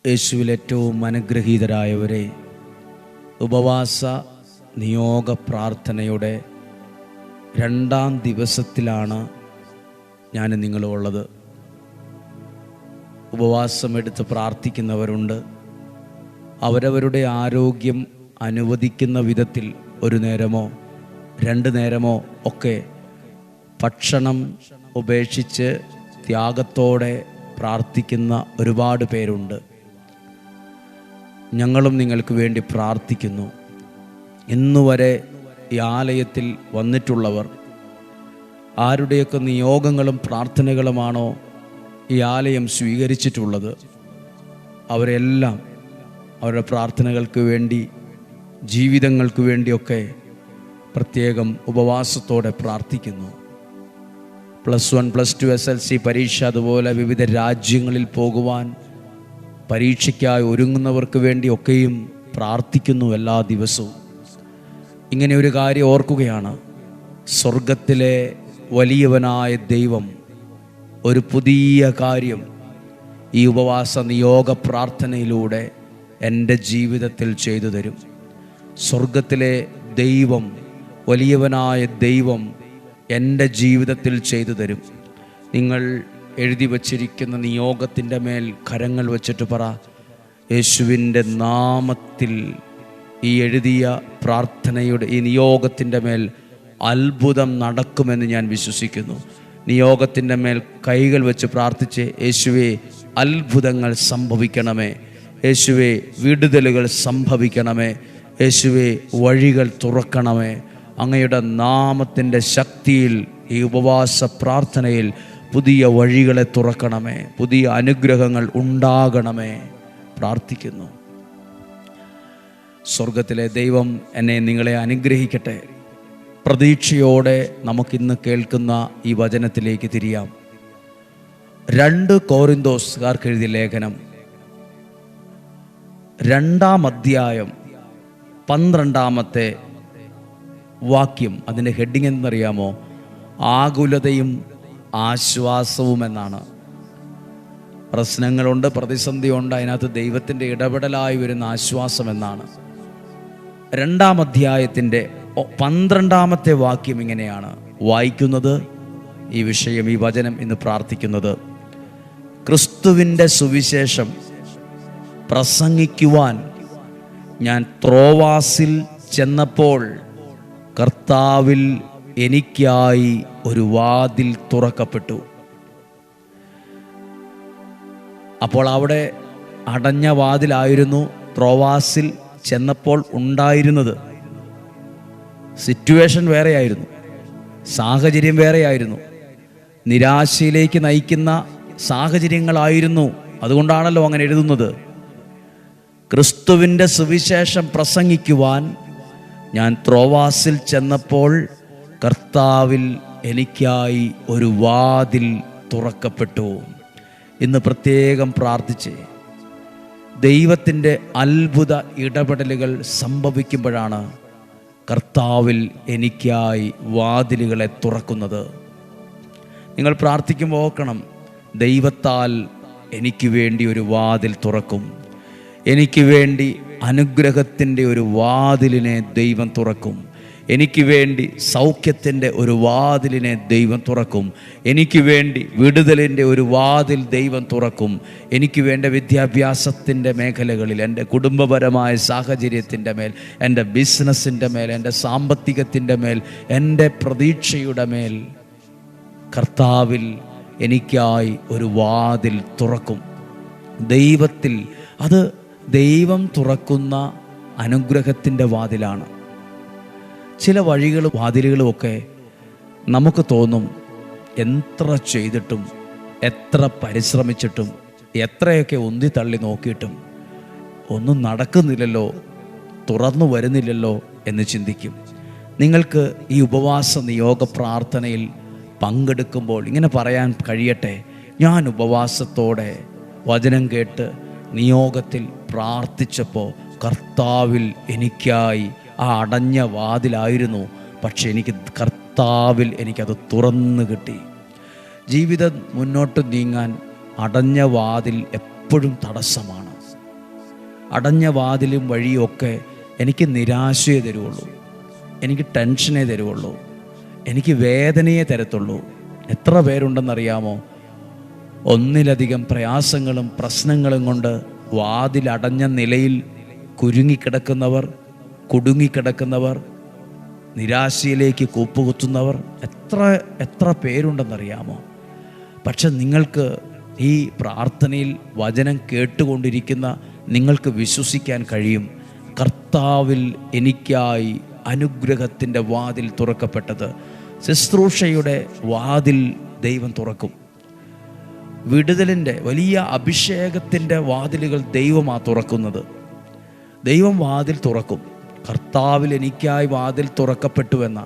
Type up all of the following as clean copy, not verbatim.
യേശുവിൽ ഏറ്റവും അനുഗ്രഹീതരായവരെ, ഉപവാസ നിയോഗ പ്രാർത്ഥനയുടെ 2ാം ദിവസത്തിലാണ് ഞാൻ നിങ്ങളുള്ളത്. ഉപവാസമെടുത്ത് പ്രാർത്ഥിക്കുന്നവരുണ്ട്. അവരവരുടെ ആരോഗ്യം അനുവദിക്കുന്ന വിധത്തിൽ 1 നേരമോ 2 നേരമോ ഒക്കെ ഭക്ഷണം ഉപേക്ഷിച്ച് ത്യാഗത്തോടെ പ്രാർത്ഥിക്കുന്ന ഒരുപാട് പേരുണ്ട്. ഞങ്ങളും നിങ്ങൾക്ക് വേണ്ടി പ്രാർത്ഥിക്കുന്നു. ഇന്നുവരെ ഈ ആലയത്തിൽ വന്നിട്ടുള്ളവർ ആരുടെയൊക്കെ നിയോഗങ്ങളും പ്രാർത്ഥനകളുമാണോ ഈ ആലയം സ്വീകരിച്ചിട്ടുള്ളത്, അവരെല്ലാം അവരുടെ പ്രാർത്ഥനകൾക്ക് വേണ്ടി, ജീവിതങ്ങൾക്ക് വേണ്ടിയൊക്കെ പ്രത്യേകം ഉപവാസത്തോടെ പ്രാർത്ഥിക്കുന്നു. +1, +2, SLC പരീക്ഷ, അതുപോലെ വിവിധ രാജ്യങ്ങളിൽ പോകുവാൻ പരീക്ഷയ്ക്കായി ഒരുങ്ങുന്നവർക്ക് വേണ്ടിയൊക്കെയും പ്രാർത്ഥിക്കുന്നു എല്ലാ ദിവസവും. ഇങ്ങനെ ഒരു കാര്യം ഓർക്കുകയാണ്. സ്വർഗത്തിലെ വലിയവനായ ദൈവം ഒരു പുതിയ കാര്യം ഈ ഉപവാസ നിയോഗ പ്രാർത്ഥനയിലൂടെ എൻ്റെ ജീവിതത്തിൽ ചെയ്തു തരും. സ്വർഗത്തിലെ ദൈവം, വലിയവനായ ദൈവം എൻ്റെ ജീവിതത്തിൽ ചെയ്തു തരും. നിങ്ങൾ എഴുതി വച്ചിരിക്കുന്ന നിയോഗത്തിൻ്റെ മേൽ കരങ്ങൾ വച്ചിട്ട് പറ, യേശുവിൻ്റെ നാമത്തിൽ ഈ എഴുതിയ പ്രാർത്ഥനയുടെ ഈ നിയോഗത്തിൻ്റെ മേൽ അത്ഭുതം നടക്കുമെന്ന് ഞാൻ വിശ്വസിക്കുന്നു. നിയോഗത്തിൻ്റെ മേൽ കൈകൾ വെച്ച് പ്രാർത്ഥിച്ച്, യേശുവേ അത്ഭുതങ്ങൾ സംഭവിക്കണമേ, യേശുവേ വിടുതലുകൾ സംഭവിക്കണമേ, യേശുവേ വഴികൾ തുറക്കണമേ. അങ്ങയുടെ നാമത്തിൻ്റെ ശക്തിയിൽ ഈ ഉപവാസ പ്രാർത്ഥനയിൽ പുതിയ വഴികളെ തുറക്കണമേ, പുതിയ അനുഗ്രഹങ്ങൾ ഉണ്ടാകണമേ. പ്രാർത്ഥിക്കുന്നു. സ്വർഗത്തിലെ ദൈവം എന്നെ നിങ്ങളെ അനുഗ്രഹിക്കട്ടെ. പ്രതീക്ഷയോടെ നമുക്കിന്ന് കേൾക്കുന്ന ഈ വചനത്തിലേക്ക് തിരിയാം. 2 കോരിന്തോസുകാർക്ക് എഴുതിയ ലേഖനം 2-ാം അധ്യായം 12-ാമത്തെ വാക്യം. അതിൻ്റെ ഹെഡിങ് എന്നറിയാമോ? ആകുലതയും ആശ്വാസവും എന്നാണ്. പ്രശ്നങ്ങളുണ്ട്, പ്രതിസന്ധിയുണ്ട്, അതിനകത്ത് ദൈവത്തിൻ്റെ ഇടപെടലായി വരുന്ന ആശ്വാസം എന്നാണ്. 2-ാം അധ്യായത്തിൻ്റെ 12-ാമത്തെ വാക്യം ഇങ്ങനെയാണ് വായിക്കുന്നത്. ഈ വിഷയം, ഈ വചനം ഇന്ന് പ്രാർത്ഥിക്കുന്നത്: ക്രിസ്തുവിൻ്റെ സുവിശേഷം പ്രസംഗിക്കുവാൻ ഞാൻ ത്രോവാസിൽ ചെന്നപ്പോൾ കർത്താവിൽ എനിക്കായി ഒരു വാതിൽ തുറക്കപ്പെട്ടു. അപ്പോൾ അവിടെ അടഞ്ഞ വാതിലായിരുന്നു ത്രോവാസിൽ ചെന്നപ്പോൾ ഉണ്ടായിരുന്നത്. സിറ്റുവേഷൻ വേറെയായിരുന്നു, സാഹചര്യം വേറെയായിരുന്നു, നിരാശയിലേക്ക് നയിക്കുന്ന സാഹചര്യങ്ങളായിരുന്നു. അതുകൊണ്ടാണല്ലോ അങ്ങനെ എഴുതുന്നത്. ക്രിസ്തുവിൻ്റെ സുവിശേഷം പ്രസംഗിക്കുവാൻ ഞാൻ ത്രോവാസിൽ ചെന്നപ്പോൾ കർത്താവിൽ എനിക്കായി ഒരു വാതിൽ തുറക്കപ്പെട്ടു. ഇന്ന് പ്രത്യേകം പ്രാർത്ഥിച്ച്, ദൈവത്തിൻ്റെ അത്ഭുത ഇടപെടലുകൾ സംഭവിക്കുമ്പോഴാണ് കർത്താവിൽ എനിക്കായി വാതിലുകളെ തുറക്കുന്നത്. നിങ്ങൾ പ്രാർത്ഥിക്കുമ്പോൾ ഓർക്കണം, ദൈവത്താൽ എനിക്ക് വേണ്ടി ഒരു വാതിൽ തുറക്കും. എനിക്ക് വേണ്ടി അനുഗ്രഹത്തിൻ്റെ ഒരു വാതിലിനെ ദൈവം തുറക്കും. എനിക്ക് വേണ്ടി സൗഖ്യത്തിൻ്റെ ഒരു വാതിലിനെ ദൈവം തുറക്കും. എനിക്ക് വേണ്ടി വിടുതലിൻ്റെ ഒരു വാതിൽ ദൈവം തുറക്കും. എനിക്ക് വേണ്ട വിദ്യാഭ്യാസത്തിൻ്റെ മേഖലകളിൽ, എൻ്റെ കുടുംബപരമായ സാഹചര്യത്തിൻ്റെ മേൽ, എൻ്റെ ബിസിനസ്സിൻ്റെ മേൽ, എൻ്റെ സാമ്പത്തികത്തിൻ്റെ മേൽ, എൻ്റെ പ്രതീക്ഷയുടെ മേൽ കർത്താവിൽ എനിക്കായി ഒരു വാതിൽ തുറക്കും. ദൈവത്തിൽ അത് ദൈവം തുറക്കുന്ന അനുഗ്രഹത്തിൻ്റെ വാതിലാണ്. ചില വഴികളും വാതിലുകളും ഒക്കെ നമുക്ക് തോന്നും, എത്ര ചെയ്തിട്ടും, എത്ര പരിശ്രമിച്ചിട്ടും, എത്രയൊക്കെ ഉന്തി തള്ളി നോക്കിയിട്ടും ഒന്നും നടക്കുന്നില്ലല്ലോ, തുറന്നു വരുന്നില്ലല്ലോ എന്ന് ചിന്തിക്കും. നിങ്ങൾക്ക് ഈ ഉപവാസ നിയോഗ പ്രാർത്ഥനയിൽ പങ്കെടുക്കുമ്പോൾ ഇങ്ങനെ പറയാൻ കഴിയട്ടെ: ഞാൻ ഉപവാസത്തോടെ വചനം കേട്ട് നിയോഗത്തിൽ പ്രാർത്ഥിച്ചപ്പോൾ കർത്താവിൽ എനിക്കായി ആ അടഞ്ഞ വാതിലായിരുന്നു, പക്ഷെ എനിക്ക് കർത്താവിൽ എനിക്കത് തുറന്നു കിട്ടി. ജീവിതം മുന്നോട്ട് നീങ്ങാൻ അടഞ്ഞ വാതിൽ എപ്പോഴും തടസ്സമാണ്. അടഞ്ഞ വാതിലും വഴിയൊക്കെ എനിക്ക് നിരാശയെ തരുള്ളൂ, എനിക്ക് ടെൻഷനേ തരുള്ളൂ, എനിക്ക് വേദനയെ തരത്തുള്ളൂ. എത്ര പേരുണ്ടെന്നറിയാമോ? ഒന്നിലധികം പ്രയാസങ്ങളും പ്രശ്നങ്ങളും കൊണ്ട് വാതിലടഞ്ഞ നിലയിൽ കുരുങ്ങിക്കിടക്കുന്നവർ, കുടുങ്ങിക്കിടക്കുന്നവർ, നിരാശയിലേക്ക് കൂപ്പുകുത്തുന്നവർ എത്ര പേരുണ്ടെന്നറിയാമോ? പക്ഷെ നിങ്ങൾക്ക് ഈ പ്രാർത്ഥനയിൽ വചനം കേട്ടുകൊണ്ടിരിക്കുന്ന നിങ്ങൾക്ക് വിശ്വസിക്കാൻ കഴിയും, കർത്താവിൽ എനിക്കായി അനുഗ്രഹത്തിൻ്റെ വാതിൽ തുറക്കപ്പെട്ടത്. ശുശ്രൂഷയുടെ വാതിൽ ദൈവം തുറക്കും. വിടുതലിൻ്റെ വലിയ അഭിഷേകത്തിൻ്റെ വാതിലുകൾ ദൈവമാണ് തുറക്കുന്നത്. ദൈവം വാതിൽ തുറക്കും. കർത്താവിൽ എനിക്കായി വാതിൽ തുറക്കപ്പെട്ടുവെന്ന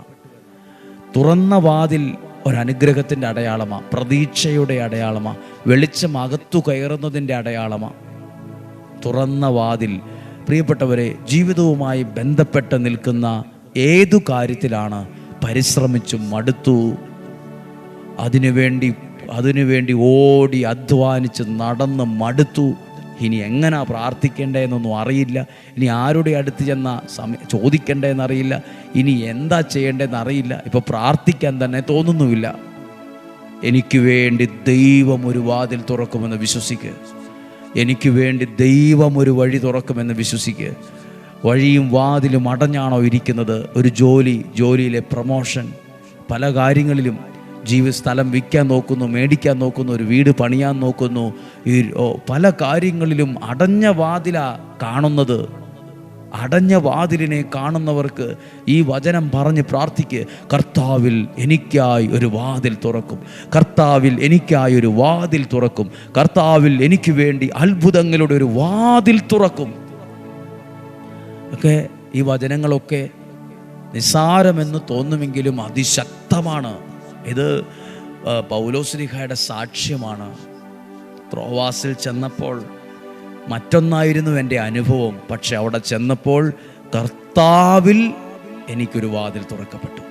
തുറന്ന വാതിൽ ഒരനുഗ്രഹത്തിൻ്റെ അടയാളമാണ്, പ്രതീക്ഷയുടെ അടയാളമാണ്, വെളിച്ചം അകത്തു കയറുന്നതിൻ്റെ അടയാളമാണ്. തുറന്ന വാതിൽ. പ്രിയപ്പെട്ടവരെ, ജീവിതവുമായി ബന്ധപ്പെട്ട് നിൽക്കുന്ന ഏതു കാര്യത്തിലാണ് പരിശ്രമിച്ചു മടുത്തു, അതിനുവേണ്ടി ഓടി അധ്വാനിച്ച് നടന്ന് മടുത്തു, ഇനി എങ്ങനെ പ്രാർത്ഥിക്കേണ്ടതെന്നൊന്നും അറിയില്ല, ഇനി ആരുടെ അടുത്ത് ചെന്ന ചോദിക്കേണ്ടതെന്നറിയില്ല, ഇനി എന്താ ചെയ്യേണ്ടതെന്ന് അറിയില്ല, ഇപ്പോൾ പ്രാർത്ഥിക്കാൻ തന്നെ തോന്നുന്നുമില്ല. എനിക്ക് വേണ്ടി ദൈവം ഒരു വാതിൽ തുറക്കുമെന്ന് വിശ്വസിക്കുക. എനിക്ക് വേണ്ടി ദൈവം ഒരു വഴി തുറക്കുമെന്ന് വിശ്വസിക്കുക. വഴിയും വാതിലും അടഞ്ഞാണോ ഇരിക്കുന്നത്? ഒരു ജോലിയിലെ പ്രമോഷൻ, പല കാര്യങ്ങളിലും സ്ഥലം വിൽക്കാൻ നോക്കുന്നു, മേടിക്കാൻ നോക്കുന്നു, ഒരു വീട് പണിയാൻ നോക്കുന്നു, പല കാര്യങ്ങളിലും അടഞ്ഞ വാതിലാ കാണുന്നത്. അടഞ്ഞ വാതിലിനെ കാണുന്നവർക്ക് ഈ വചനം പറഞ്ഞ് പ്രാർത്ഥിക്ക്. കർത്താവിൽ എനിക്കായി ഒരു വാതിൽ തുറക്കും, കർത്താവിൽ എനിക്കായി ഒരു വാതിൽ തുറക്കും, കർത്താവിൽ എനിക്ക് വേണ്ടി അത്ഭുതങ്ങളുടെ ഒരു വാതിൽ തുറക്കും. ഒക്കെ ഈ വചനങ്ങളൊക്കെ നിസ്സാരമെന്ന് തോന്നുമെങ്കിലും അതിശക്തമാണ്. ഇത് പൗലോസ്ലീഹായുടെ സാക്ഷ്യമാണ്. ത്രോവാസിൽ ചെന്നപ്പോൾ മറ്റൊന്നായിരുന്നു എൻ്റെ അനുഭവം, പക്ഷെ അവിടെ ചെന്നപ്പോൾ കർത്താവിൽ എനിക്കൊരു വാതിൽ തുറക്കപ്പെട്ടു.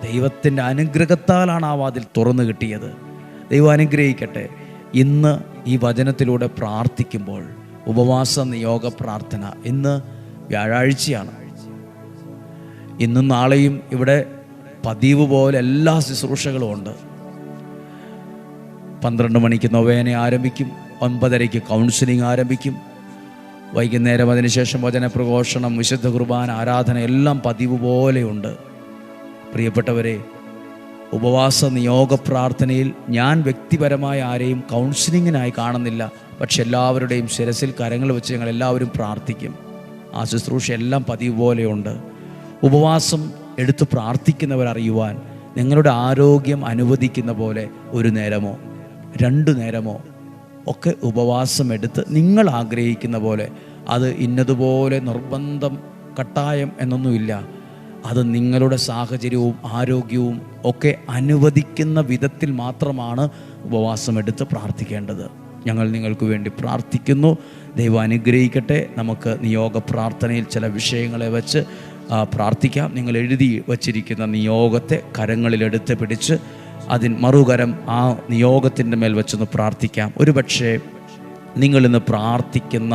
ദൈവത്തിൻ്റെ അനുഗ്രഹത്താലാണ് ആ വാതിൽ തുറന്നു കിട്ടിയത്. ദൈവം അനുഗ്രഹിക്കട്ടെ. ഇന്ന് ഈ വചനത്തിലൂടെ പ്രാർത്ഥിക്കുമ്പോൾ ഉപവാസ നിയോഗ പ്രാർത്ഥന, ഇന്ന് വ്യാഴാഴ്ചയാണ്. ഇന്നും നാളെയും ഇവിടെ പതിവ് പോലെ എല്ലാ ശുശ്രൂഷകളും ഉണ്ട്. 12 മണിക്ക് നൊവേന ആരംഭിക്കും, 9:30 കൗൺസിലിംഗ് ആരംഭിക്കും, വൈകുന്നേരം അതിനുശേഷം വചനപ്രഘോഷണം, വിശുദ്ധ കുർബാന, ആരാധന എല്ലാം പതിവ് പോലെയുണ്ട്. പ്രിയപ്പെട്ടവരെ, ഉപവാസ നിയോഗ പ്രാർത്ഥനയിൽ ഞാൻ വ്യക്തിപരമായ ആരെയും കൗൺസിലിങ്ങിനായി കാണുന്നില്ല, പക്ഷെ എല്ലാവരുടെയും ശിരസിൽ കരങ്ങൾ വെച്ച് ഞങ്ങൾ എല്ലാവരും പ്രാർത്ഥിക്കും. ആ ശുശ്രൂഷ എല്ലാം പതിവ് പോലെയുണ്ട്. ഉപവാസം എടുത്ത് പ്രാർത്ഥിക്കുന്നവരറിയുവാൻ നിങ്ങളുടെ ആരോഗ്യം അനുവദിക്കുന്ന പോലെ 1 നേരമോ 2 നേരമോ ഒക്കെ ഉപവാസം എടുത്ത് നിങ്ങൾ ആഗ്രഹിക്കുന്ന പോലെ, അത് ഇന്നതുപോലെ നിർബന്ധം കട്ടായം എന്നൊന്നുമില്ല, അത് നിങ്ങളുടെ സാഹചര്യവും ആരോഗ്യവും ഒക്കെ അനുവദിക്കുന്ന വിധത്തിൽ മാത്രമാണ് ഉപവാസം എടുത്ത് പ്രാർത്ഥിക്കേണ്ടത്. ഞങ്ങൾ നിങ്ങൾക്ക് വേണ്ടി പ്രാർത്ഥിക്കുന്നു. ദൈവം അനുഗ്രഹിക്കട്ടെ. നമുക്ക് നിയോഗ പ്രാർത്ഥനയിൽ ചില വിഷയങ്ങളെ വെച്ച് പ്രാർത്ഥിക്കാം. നിങ്ങൾ എഴുതി വച്ചിരിക്കുന്ന നിയോഗത്തെ കരങ്ങളിലെടുത്ത് പിടിച്ച് മറുകരം ആ നിയോഗത്തിൻ്റെ മേൽ വെച്ചൊന്ന് പ്രാർത്ഥിക്കാം. ഒരുപക്ഷെ നിങ്ങളിന്ന് പ്രാർത്ഥിക്കുന്ന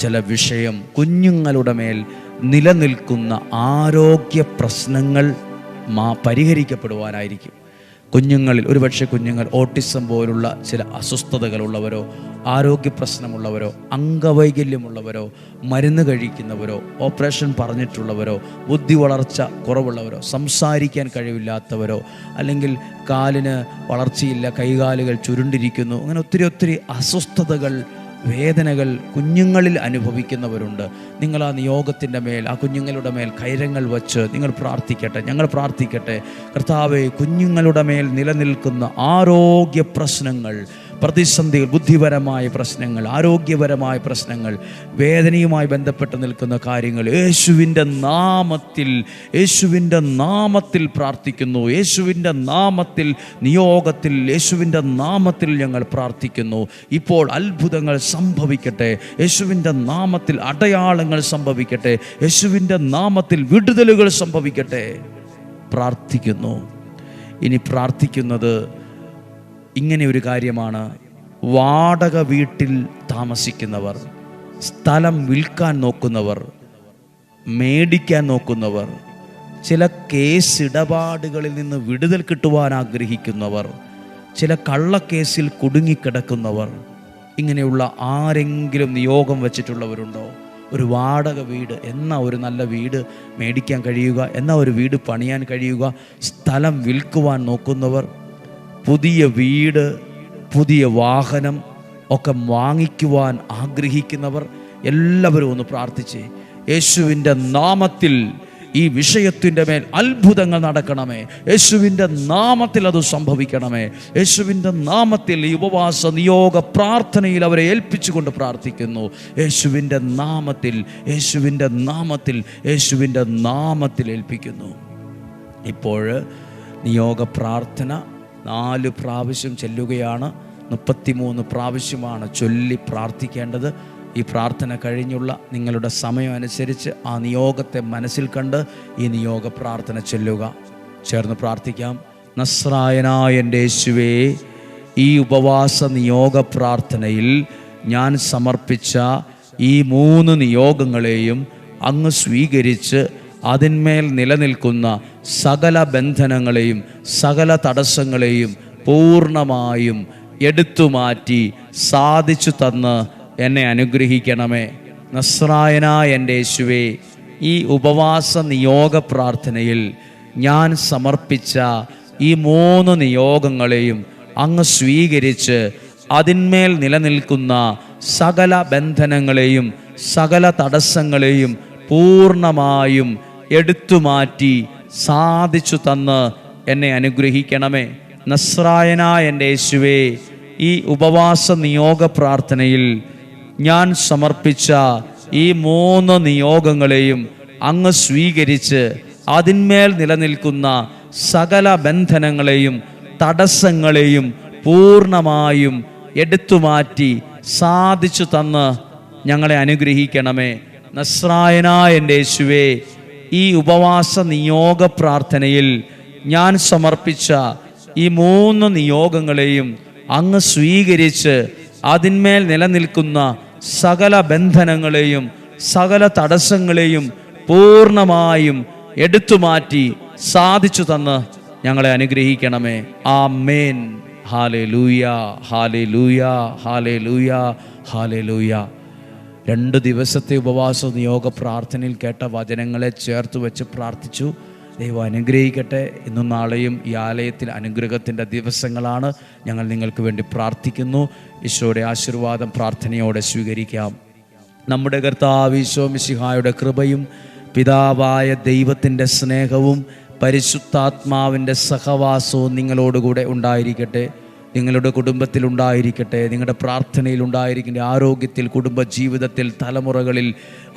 ചില വിഷയം കുഞ്ഞുങ്ങളുടെ മേൽ നിലനിൽക്കുന്ന ആരോഗ്യ പ്രശ്നങ്ങൾ പരിഹരിക്കപ്പെടുവാനായിരിക്കും. ഒരുപക്ഷെ കുഞ്ഞുങ്ങൾ ഓട്ടിസം പോലുള്ള ചില അസ്വസ്ഥതകളുള്ളവരോ, ആരോഗ്യ പ്രശ്നമുള്ളവരോ, അംഗവൈകല്യമുള്ളവരോ, മരുന്ന് കഴിക്കുന്നവരോ, ഓപ്പറേഷൻ പറഞ്ഞിട്ടുള്ളവരോ, ബുദ്ധി വളർച്ച കുറവുള്ളവരോ, സംസാരിക്കാൻ കഴിവില്ലാത്തവരോ, അല്ലെങ്കിൽ കാലിന് വളർച്ചയില്ല, കൈകാലുകൾ ചുരുണ്ടിരിക്കുന്നു, അങ്ങനെ ഒത്തിരി അസ്വസ്ഥതകൾ, വേദനകൾ കുഞ്ഞുങ്ങളിൽ അനുഭവിക്കുന്നവരുണ്ട്. നിങ്ങൾ ആ നിയോഗത്തിൻ്റെ മേൽ, ആ കുഞ്ഞുങ്ങളുടെ മേൽ കൈരങ്ങൾ വച്ച് നിങ്ങൾ പ്രാർത്ഥിക്കട്ടെ. ഞങ്ങൾ പ്രാർത്ഥിക്കട്ടെ. കർത്താവേ, കുഞ്ഞുങ്ങളുടെ മേൽ നിലനിൽക്കുന്ന ആരോഗ്യ പ്രശ്നങ്ങൾ, പ്രതിസന്ധികൾ, ബുദ്ധിപരമായ പ്രശ്നങ്ങൾ, ആരോഗ്യപരമായ പ്രശ്നങ്ങൾ, വേദനയുമായി ബന്ധപ്പെട്ട് നിൽക്കുന്ന കാര്യങ്ങൾ യേശുവിൻ്റെ നാമത്തിൽ പ്രാർത്ഥിക്കുന്നു. യേശുവിൻ്റെ നാമത്തിൽ, നിയോഗത്തിൽ യേശുവിൻ്റെ നാമത്തിൽ ഞങ്ങൾ പ്രാർത്ഥിക്കുന്നു. ഇപ്പോൾ അത്ഭുതങ്ങൾ സംഭവിക്കട്ടെ. യേശുവിൻ്റെ നാമത്തിൽ അടയാളങ്ങൾ സംഭവിക്കട്ടെ. യേശുവിൻ്റെ നാമത്തിൽ വിടുതലുകൾ സംഭവിക്കട്ടെ. പ്രാർത്ഥിക്കുന്നു. ഇനി പ്രാർത്ഥിക്കുന്നത് ഇങ്ങനെ ഒരു കാര്യമാണ്. വാടക വീട്ടിൽ താമസിക്കുന്നവർ, സ്ഥലം വിൽക്കാൻ നോക്കുന്നവർ, മേടിക്കാൻ നോക്കുന്നവർ, ചില കേസ് ഇടപാടുകളിൽ നിന്ന് വിടുതൽ കിട്ടുവാൻ ആഗ്രഹിക്കുന്നവർ, ചില കള്ളക്കേസിൽ കുടുങ്ങിക്കിടക്കുന്നവർ, ഇങ്ങനെയുള്ള ആരെങ്കിലും നിയോഗം വച്ചിട്ടുള്ളവരുണ്ടോ? ഒരു വാടക വീട്, എന്നാ ഒരു നല്ല വീട് മേടിക്കാൻ കഴിയുക, എന്നാ ഒരു വീട് പണിയാൻ കഴിയുക, സ്ഥലം വിൽക്കുവാൻ നോക്കുന്നവർ, പുതിയ വീട്, പുതിയ വാഹനം ഒക്കെ വാങ്ങിക്കുവാൻ ആഗ്രഹിക്കുന്നവർ എല്ലാവരും ഒന്ന് പ്രാർത്ഥിച്ചേ. യേശുവിൻ്റെ നാമത്തിൽ ഈ വിഷയത്തിൻ്റെ മേൽ അത്ഭുതങ്ങൾ നടക്കണമേ. യേശുവിൻ്റെ നാമത്തിൽ അത് സംഭവിക്കണമേ. യേശുവിൻ്റെ നാമത്തിൽ ഈ ഉപവാസ നിയോഗ പ്രാർത്ഥനയിൽ അവരെ ഏൽപ്പിച്ചുകൊണ്ട് പ്രാർത്ഥിക്കുന്നു. യേശുവിൻ്റെ നാമത്തിൽ, യേശുവിൻ്റെ നാമത്തിൽ, യേശുവിൻ്റെ നാമത്തിൽ ഏൽപ്പിക്കുന്നു. ഇപ്പോൾ നിയോഗ പ്രാർത്ഥന 4 പ്രാവശ്യം ചെല്ലുകയാണ്. 33 പ്രാവശ്യമാണ് ചൊല്ലി പ്രാർത്ഥിക്കേണ്ടത്. ഈ പ്രാർത്ഥന കഴിഞ്ഞുള്ള നിങ്ങളുടെ സമയം അനുസരിച്ച് ആ നിയോഗത്തെ മനസ്സിൽ കണ്ട് ഈ നിയോഗ പ്രാർത്ഥന ചൊല്ലുക. ചേർന്ന് പ്രാർത്ഥിക്കാം. നസ്രായനായ എൻ്റെ യേശുവേ, ഈ ഉപവാസ നിയോഗ പ്രാർത്ഥനയിൽ ഞാൻ സമർപ്പിച്ച ഈ 3 നിയോഗങ്ങളെയും അങ്ങ് സ്വീകരിച്ച് അതിന്മേൽ നിലനിൽക്കുന്ന സകല ബന്ധനങ്ങളെയും സകല തടസ്സങ്ങളെയും പൂർണ്ണമായും എടുത്തുമാറ്റി സാധിച്ചു തന്ന് എന്നെ അനുഗ്രഹിക്കണമേ. നസ്രായനായ എൻ്റെ യേശുവേ, ഈ ഉപവാസ നിയോഗ പ്രാർത്ഥനയിൽ ഞാൻ സമർപ്പിച്ച ഈ 3 നിയോഗങ്ങളെയും അങ്ങ് സ്വീകരിച്ച് അതിന്മേൽ നിലനിൽക്കുന്ന സകല ബന്ധനങ്ങളെയും സകല തടസ്സങ്ങളെയും പൂർണ്ണമായും എടുത്തുമാറ്റി സാധിച്ചു തന്ന് എന്നെ അനുഗ്രഹിക്കണമേ. നസ്രായനായ എൻ്റെ യേശുവേ, ഈ ഉപവാസ നിയോഗ പ്രാർത്ഥനയിൽ ഞാൻ സമർപ്പിച്ച ഈ 3 നിയോഗങ്ങളെയും അങ്ങ് സ്വീകരിച്ച് അതിന്മേൽ നിലനിൽക്കുന്ന സകല ബന്ധനങ്ങളെയും തടസ്സങ്ങളെയും പൂർണ്ണമായും എടുത്തുമാറ്റി സാധിച്ചു തന്ന് ഞങ്ങളെ അനുഗ്രഹിക്കണമേ. നസ്രായനായ എൻ്റെ യേശുവേ, ഈ ഉപവാസ നിയോഗ പ്രാർത്ഥനയിൽ ഞാൻ സമർപ്പിച്ച ഈ 3 നിയോഗങ്ങളെയും അങ്ങ് സ്വീകരിച്ച് അതിന്മേൽ നിലനിൽക്കുന്ന സകല ബന്ധനങ്ങളെയും സകല തടസ്സങ്ങളെയും പൂർണ്ണമായും എടുത്തുമാറ്റി സാധിച്ചു തന്ന് ഞങ്ങളെ അനുഗ്രഹിക്കണമേ. ആമേൻ. ഹല്ലേലൂയ, ഹല്ലേലൂയ, ഹല്ലേലൂയ, ഹല്ലേലൂയ. 2 ദിവസത്തെ ഉപവാസ നിയോഗ പ്രാർത്ഥനയിൽ കേട്ട വചനങ്ങളെ ചേർത്ത് വെച്ച് പ്രാർത്ഥിച്ചു. ദൈവം അനുഗ്രഹിക്കട്ടെ. ഇന്നും നാളെയും ഈ ആലയത്തിൽ അനുഗ്രഹത്തിൻ്റെ ദിവസങ്ങളാണ്. ഞങ്ങൾ നിങ്ങൾക്ക് വേണ്ടി പ്രാർത്ഥിക്കുന്നു. ഈശോയുടെ ആശീർവാദം പ്രാർത്ഥനയോടെ സ്വീകരിക്കാം. നമ്മുടെ കർത്താവ് ഈശോ മിശിഹായുടെ കൃപയും പിതാവായ ദൈവത്തിൻ്റെ സ്നേഹവും പരിശുദ്ധാത്മാവിൻ്റെ സഹവാസവും നിങ്ങളോടുകൂടെ ഉണ്ടായിരിക്കട്ടെ. നിങ്ങളുടെ കുടുംബത്തിലുണ്ടായിരിക്കട്ടെ, നിങ്ങളുടെ പ്രാർത്ഥനയിലുണ്ടായിരിക്കട്ടെ, ആരോഗ്യത്തിൽ, കുടുംബജീവിതത്തിൽ, തലമുറകളിൽ,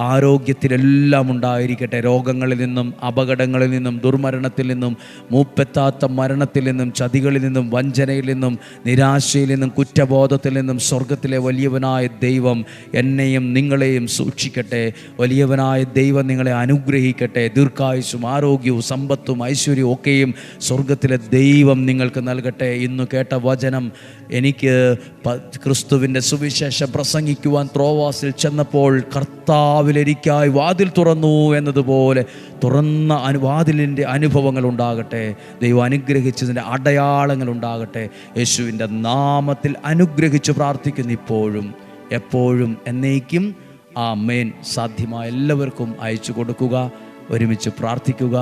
ആരോഗ്യത്തിലെല്ലാം ഉണ്ടായിരിക്കട്ടെ. രോഗങ്ങളിൽ നിന്നും, അപകടങ്ങളിൽ നിന്നും, ദുർമരണത്തിൽ നിന്നും, മൂപ്പെത്താത്ത മരണത്തിൽ നിന്നും, ചതികളിൽ നിന്നും, വഞ്ചനയിൽ നിന്നും, നിരാശയിൽ നിന്നും, കുറ്റബോധത്തിൽ നിന്നും സ്വർഗത്തിലെ വലിയവനായ ദൈവം എന്നെയും നിങ്ങളെയും സൂക്ഷിക്കട്ടെ. വലിയവനായ ദൈവം നിങ്ങളെ അനുഗ്രഹിക്കട്ടെ. ദീർഘായുസ്സും ആരോഗ്യവും സമ്പത്തും ഐശ്വര്യവും ഒക്കെയും സ്വർഗത്തിലെ ദൈവം നിങ്ങൾക്ക് നൽകട്ടെ. ഇന്ന് കേട്ട വചനം എനിക്ക് ക്രിസ്തുവിൻ്റെ സുവിശേഷം പ്രസംഗിക്കുവാൻ ത്രോവാസിൽ ചെന്നപ്പോൾ കർത്താവിലെനിക്കായി വാതിൽ തുറന്നു എന്നതുപോലെ തുറന്ന വാതിലിൻ്റെ അനുഭവങ്ങൾ ഉണ്ടാകട്ടെ. ദൈവം അനുഗ്രഹിച്ചതിൻ്റെ അടയാളങ്ങൾ ഉണ്ടാകട്ടെ. യേശുവിൻ്റെ നാമത്തിൽ അനുഗ്രഹിച്ച് പ്രാർത്ഥിക്കുന്നു, ഇപ്പോഴും എപ്പോഴും എന്നേക്കും. ആമേൻ. സാധ്യമായ എല്ലാവർക്കും അയച്ചു കൊടുക്കുക. ഒരുമിച്ച് പ്രാർത്ഥിക്കുക.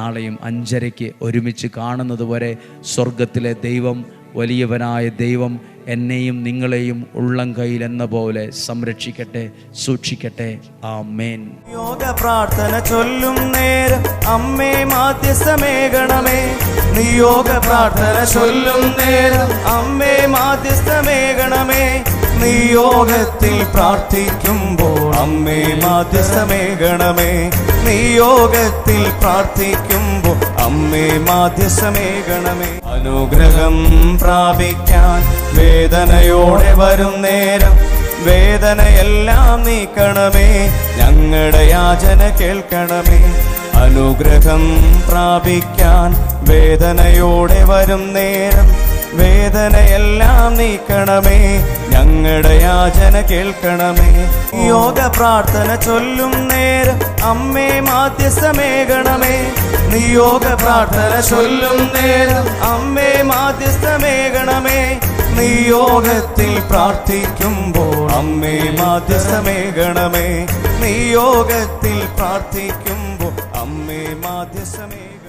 നാളെയും 5:30 ഒരുമിച്ച് കാണുന്നത് വരെ സ്വർഗത്തിലെ ദൈവം, വലിയവനായ ദൈവം എന്നെയും നിങ്ങളെയും ഉള്ളം കയ്യിൽ എന്ന പോലെ സംരക്ഷിക്കട്ടെ, സൂക്ഷിക്കട്ടെ. ആമേൻ. യോഗ പ്രാർത്ഥന ചൊല്ലും നേരം അമ്മേ മാധ്യസ്ഥമേകണമേ. നിയോഗ പ്രാർത്ഥന ചൊല്ലും നേരം അമ്മേ മാധ്യസ്ഥമേകണമേ. നിയോഗത്തിൽ പ്രാർത്ഥിക്കുമ്പോൾ അമ്മേ മാധ്യസ്ഥമേകണമേ. നിയോഗത്തിൽ പ്രാർത്ഥിക്കുമ്പോൾ അമ്മേ മാധ്യസ്ഥമേകണമേ. അനുഗ്രഹം പ്രാപിക്കാൻ വേദനയോടെ വരും നേരം വേദനയെല്ലാം നീക്കണമേ. ഞങ്ങളുടെ യാചന കേൾക്കണമേ. അനുഗ്രഹം പ്രാപിക്കാൻ വേദനയോടെ വരും നേരം വേദനയെല്ലാം നീക്കണമേ. ഞങ്ങളുടെ യാചന കേൾക്കണമേ. യോഗ പ്രാർത്ഥന ചൊല്ലും നേരം അമ്മേ മാധ്യസ്ഥമേകണമേ. നിയോഗ പ്രാർത്ഥന ചൊല്ലും നേരം അമ്മേ മാധ്യസ്ഥമേകണമേ. നിയോഗത്തിൽ പ്രാർത്ഥിക്കുമ്പോൾ അമ്മേ മാധ്യസ്ഥമേകണമേ. നിയോഗത്തിൽ പ്രാർത്ഥിക്കുമ്പോൾ അമ്മേ മാധ്യസ്ഥമേകണമേ.